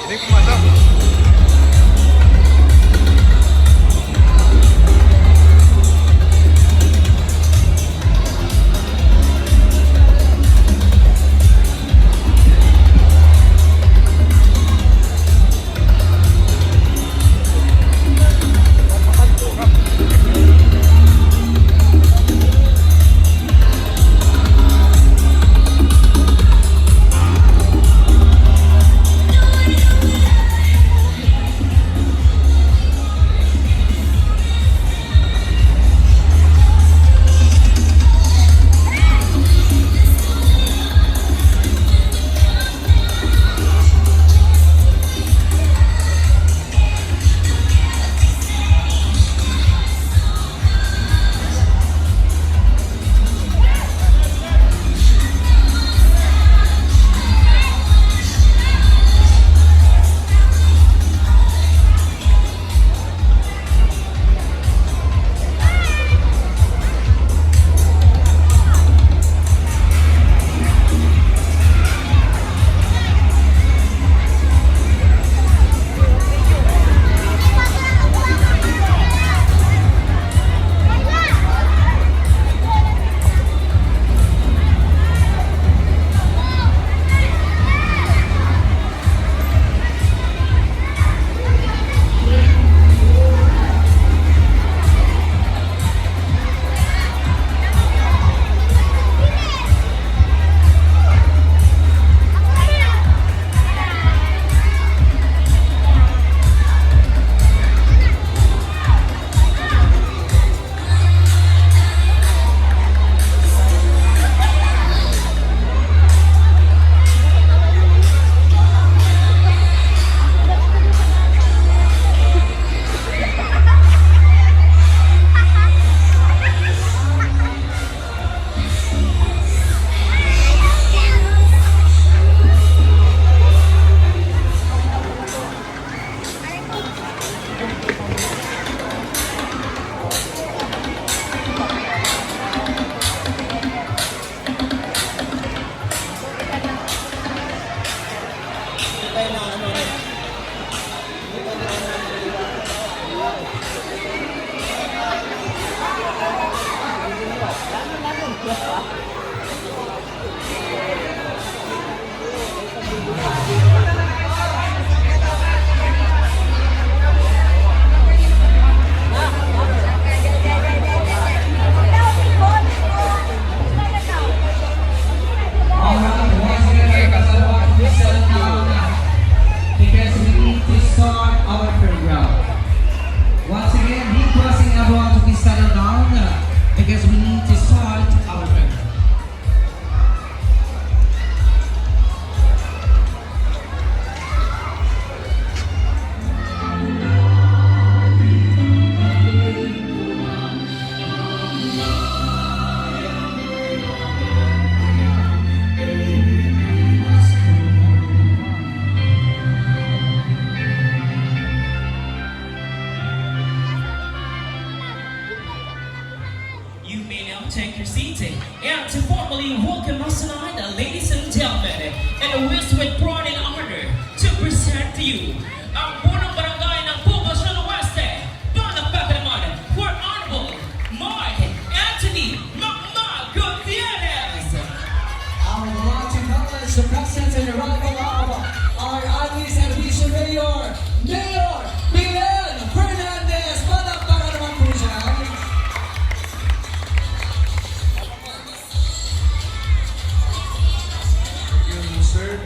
Hindi pumasok. Take your seat and to formally welcome us tonight, ladies and gentlemen, and with pride and honor to present to you ang punong barangay ng Poblacion Oeste, palakpakan naman for Honorable Mark Anthony Magmag Gutierrez. I would like to acknowledge the presence and arrival of our Alice Servicio Mayor, Mayor Milen Fernandez. Palakpakan naman po siya. Sir,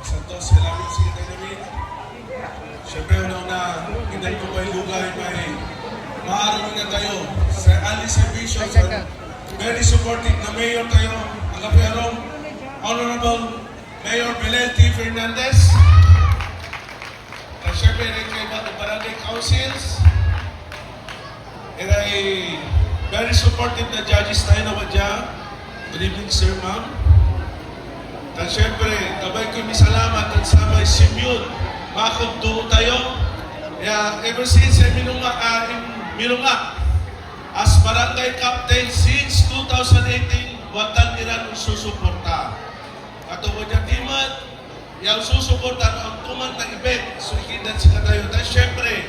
Santos, salamat sa kita namin. Siyempre, una, hindi ko pa yung lugay, may maaaring na tayo sa Ali Servicio. Very supportive na mayor tayo, ang kapiyarong Honorable Mayor Milen T. Fernandez. At siyempre, rin kay Barangay Councils. And ay very supportive na judges tayo na wadya. Good evening, sir, ma'am. At syempre, kabay ko salamat at sa may simyun. Makagduo tayo. Kaya ever since minunga as barangay captain since 2018, watang iran susuporta. Katungkol niya timan, yung susuportan ang tumang na event, sulikidan sila tayo. Dahil syempre,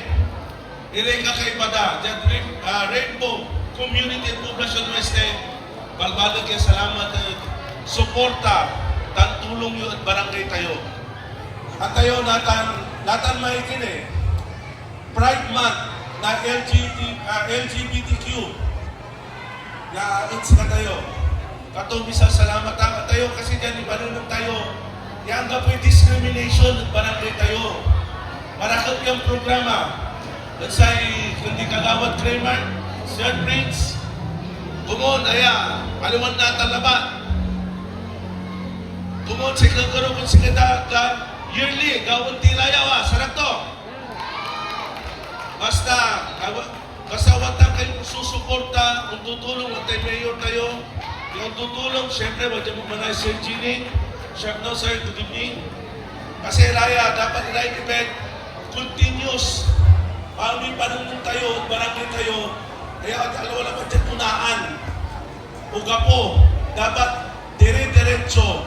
ilay ka kay Pada, dyan Rainbow Community at Poblacion Oeste, balbalag kaya salamat at suporta, tan tulong yun at barangay tayo. At tayo natan maikin Pride Month na LGBTQ na it's ka tayo. Katong bisa salamat ka tayo kasi dyan ibalunong tayo. Yang ka po discrimination at barangay tayo. Marakot yung programa. Let's say, kundi kagawad Kramer, Sir Prince, kumon, aya, paliwan na talabat. Kumon, sa kagaro kung sikada ka, yearly, gawad tilayaw, sarap to. Basta watang kayo susuporta, kung tutulong, watay mayor kayo, yung tutulong, syempre, wadya mo manay Sir Gini, Chef no, Sir, good evening. Kasi Raya, dapat live event, continuous. Paano panunong tayo, barangay tayo, kaya alawa naman dyan punaan. Uga po, dapat dire-diretso.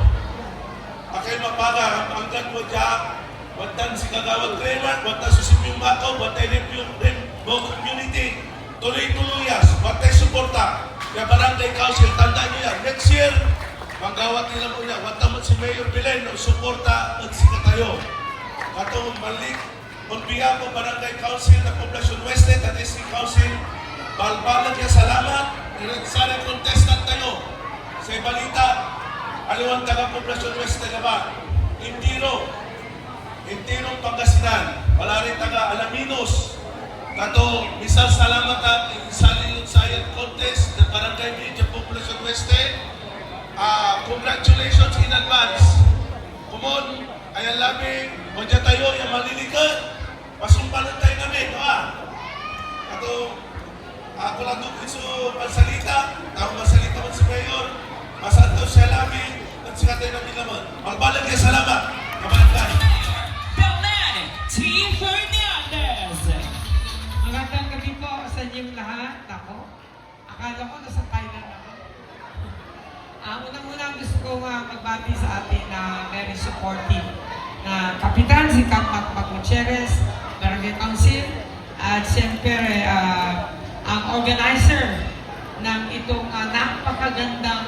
Pakay mapaga, hanggang wadya, wadan si Kagawad Kramer, wadan susipyung makaw, wadan yung Rainbow Community, tuloy-tuluyas, wadan suporta. Kaya barangay council, tandaan nyo yan. Next year, manggawat nila mo yan. Wadan mo si Mayor Belen, suporta at sika tayo. Katong malik, on behalf of Barangay Council na Poblacion Oeste at SC Council, balbalag niya salamat. Sana contestant tayo sa balita. Aliwan taga Poblacion Oeste na ba? Intirong Pangasinan. Wala rin taga Alaminos. Kato, misal salamat at isalin yung science contest ng Barangay Media Poblacion Oeste. Congratulations in advance. Kumon, ayan labing, wadya tayo yung malilikat. Pasumpalan tayo namin, Ato, ako lang doon so pansalita, ako masalita mo si Mayor, masanto siya labing, at sika tayo namin naman. Magbalag niya, salamat. Kamalagay. Belen T. Fernandez. Magandang gabi po sa inyong lahat. Ako, akala ko nasa Thailand ako. Unang-unang gusto ko magbati sa atin na very supportive na kapitan, si Kap Gutierrez, Barangay Council, at siyempre ang organizer ng itong napakagandang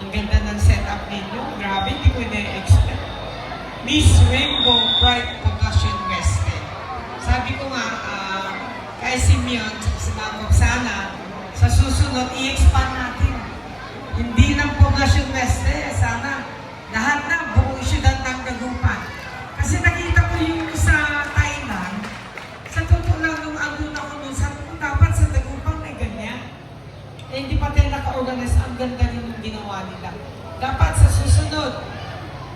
ang ganda ng setup ninyo. Grabe, hindi ko na-expect. Miss Rainbow Pride Poblacion Oeste. Sabi ko nga, kay Simeon, sumabog sana, sa susunod, i-expand natin. Hindi ng Poblacion Oeste, sana lahat na buong syudad ng Dagupan. Kasi nakita ko yung sa Thailand, sa totoo lang nung andun ako nun, sabi ko dapat sa Dagupan may ganyan. Eh hindi pa tayo naka-organize, ang ganda rin yung ginawa nila. Dapat sa susunod,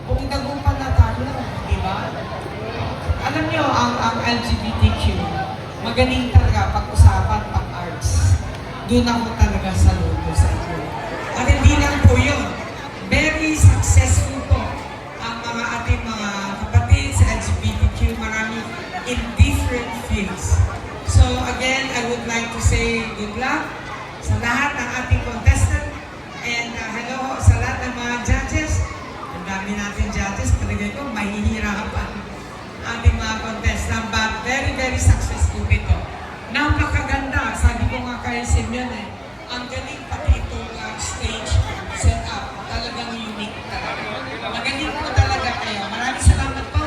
buong Dagupan na tayo, di ba? Alam nyo, ang LGBTQ, magaling talaga pag-usapan pag-arts. Doon ako talaga saludo sa inyo. At hindi lang po yun. Very successful po ang mga ating mga kapatid sa LGBTQ, marami in different fields. So again, I would like to say good luck sa lahat ng ating contestant and hello sa lahat ng mga judges. Ang dami natin judges, palagay ko mahihirapan ating mga contestant, but very, very successful ito. Napakaganda, sabi ko nga kay Simeon ang galing pati itong stage setup, talagang unique talaga. Magaling po talaga kayo. Maraming salamat po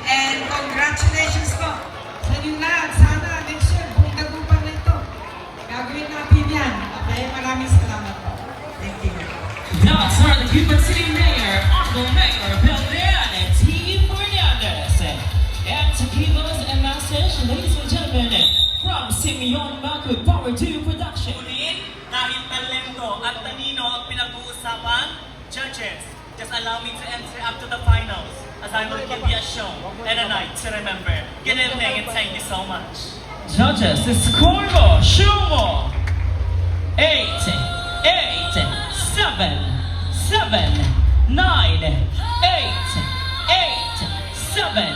and congratulations po sa inyong lahat. Sana next year, buong Dagupan na ito. Gagawin natin yan. Okay, maraming salamat po. Thank you. That's our Dagupan City Mayor, Honorable Mayor Belen T. Fernandez. And to give us a message, ladies and gentlemen, from Simeon Macud Power 2 Production. Ngunit, dahil talento at talino ang pinag-uusapan, judges, just allow me to enter up to the finals as I will give you a show and a night to remember. Good evening and thank you so much. Judges, the score mo, show mo. 8, 8, 7, 7, 9, 8, 8, 7,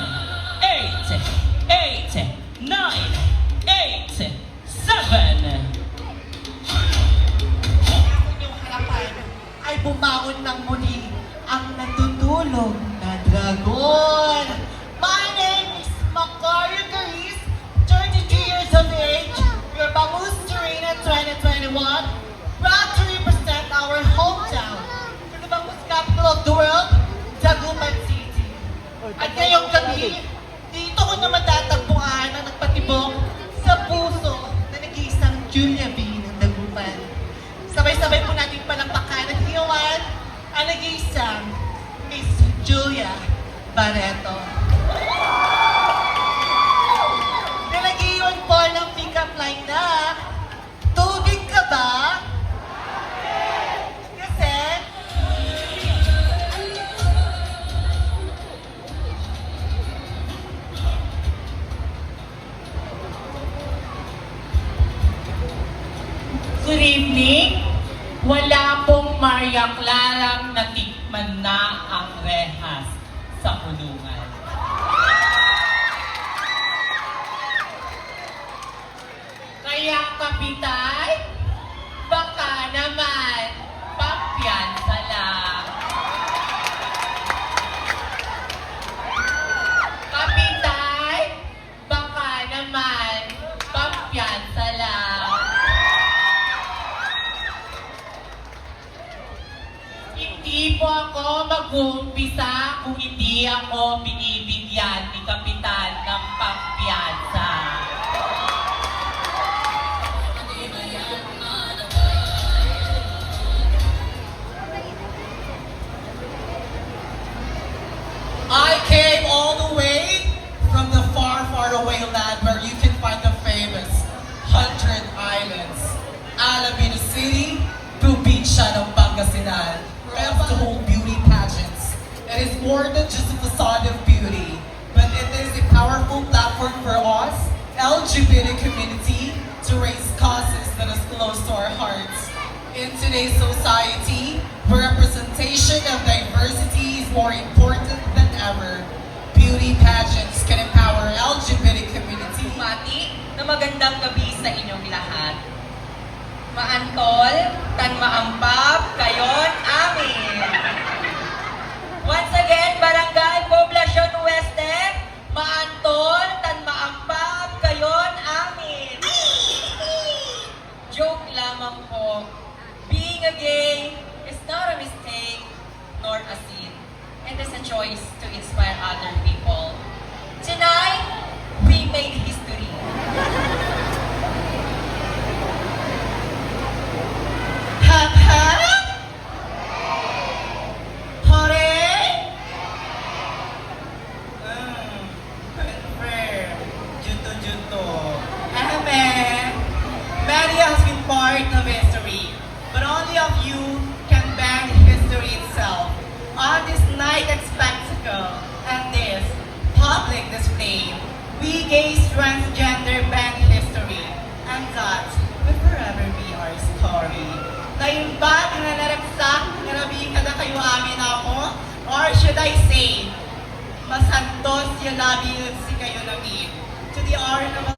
8, 8, 9, 8, 7. Inyong harapan ay bumangon ng muli ang natutulog na Julia Barreto. Nilagyan po ng pick-up line na, tubig ka ba? Kasi, Good evening. Wala pong Maria Clarang natikman na ang rehas sa kulungan. Kaya kapitan, baka naman pampiyansa lang. Kapitan, baka naman pampiyansa lang. Hindi po ako mag-uumpisa kung hindi ako binibigyan ni Kapitan ng pampiyansa. I came all the way from the far, far away land where you can find the famous 100 Islands. Alabino City to beach ng Pangasinan. Loves to hold beauty pageants. It is more than just a facade of beauty, but it is a powerful platform for us, LGBT community, to raise causes that is close to our hearts. In today's society, where representation of diversity is more important than ever, beauty pageants can empower LGBT community. mati na magandang gabi sa inyong lahat. Maantol, tan maampap, kayon amin. Once again, Barangay Poblacion Oeste, maantol, tan maampap, kayon amin. Joke lamang po. Being a gay is not a mistake nor a sin. It is a choice to inspire other people. Tonight, we made history. Hap hap? Hore? Confirm. Juto. Media has been part of history, but only of you can bend history itself. On this night of spectacle and this public display, we gaze transgender band history, and that will forever be our story. Ngayon ba, nananaragsak, narabi ka na kayo amin ako? Or should I say, masantos yung labi si kayo namin? To the honor of